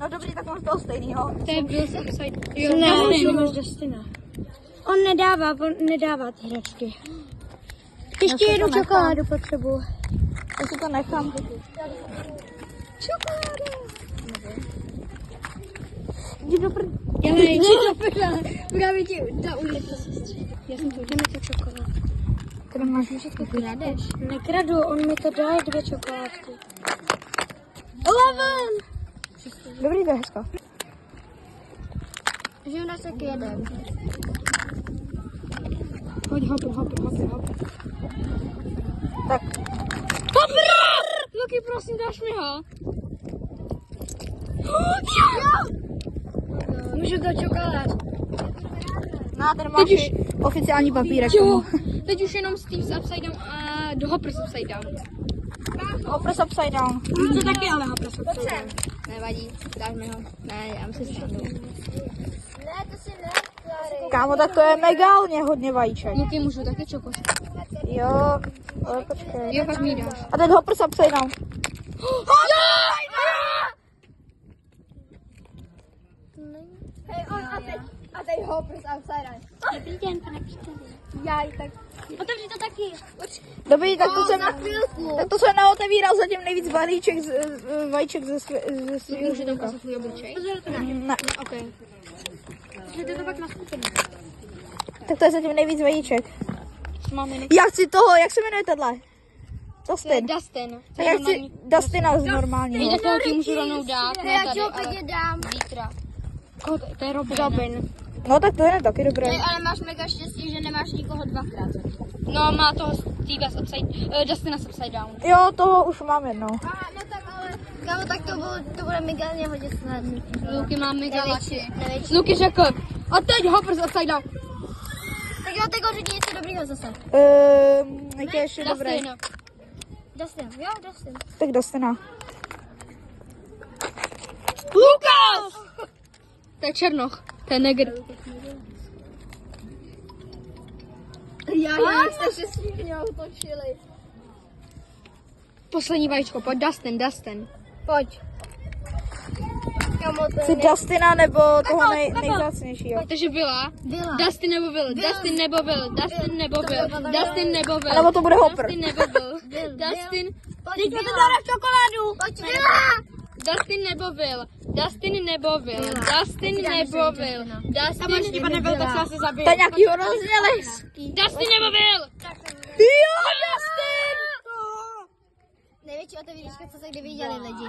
No dobrý, tak máš toho stejného. To je Bill's Upside. Jo, Ne, máš Justina. On nedává ty hračky. Ještě jednu čokoládu potřebuji. Já si to nechám. Jdi do prd... Dělej. Právě ti zaujde to sestře. Já jsem to Jdeme to čokoládu. Tady máš všechno kradeš. Nekradu, on mi to dá 2 čokoládky. 11! Dobrý, to je hezká. Že u nás taky jeden. Pojď, hop. Tak, Luky, prosím, dáš mi ho. Můžu do čokolád. na ten máš oficiální papírek. Jo, teď už jenom Steve's Upside Down a do Hopper's Upside Down. Hopper's Upside Down. To taky ale Hopper's Upside Down. Nevadí, dáš mi ho. Ne, já si srandu. Ne, to si ne. Kámo, tak to je megálně hodně vajíček. Luky, můžu taky čokos. Jo, ale počkej. Jo, pak mi dáš. A ten Hopper's Upside Down. Hej, a teď Hopper's Upside Down. Dobrý den, pane příteli. Já i tak. Otevři to taky. Dobrý, tak to jsem, Za chvilku. tak to jsem naotevíral zatím nejvíc vajíček ze svého Můžu tam života. ukázat tvůj obličej? Ne, OK. Jde to pak na skupinu. tak to je zatím nejvíc vajíček. Máme Já chci toho, jak se jmenuje tohle? Dustin. Dustin. Tak já chci Dustina z normálního. Takovou ti můžu rovnou dát. Ne Já tady, ti ho ale klidně dám. zítra. To je Robin. No tak to je taky dobré. Ale máš mega štěstí, že nemáš nikoho dvakrát. No, má toho Steve's Dustina's Upside Down. Jo, toho už mám jednou. No tak ale, kámo, tak to bude mega hodně snadný. Luky má mega Největší. Luky řekl, a teď Hopper's Upside Down. Tak jo, teď ho řekni něco dobrýho zase. Jaký je ještě dobrý? Dustin. Dustin, jo, Dustin. Tak Dustina. Lukas! To je Černoch, to je negr. Jak jste se s ním otočili. Poslední vajíčko, pojď Dustin. Pojď. Kámo, to Chci je Dustina nebo toho nejvzácnějšího. Takže byla. Byla. Dustin nebo Will. Dustin nebo Will. Dustin nebo Will. Dustin nebo Will. A nebo to bude Hopper. Dustin nebo Will. Dustin. Teď mi to dá čokoládu. Pojď, Vila. Dustin nebo Will. Dustin nebo Will. Dustin nebo Will. Dustin nebo Will. To je nějaký rozdělej. Dustin nebo Will. Jo, Dustin! Největší otevířka, co se kdy viděli lidi.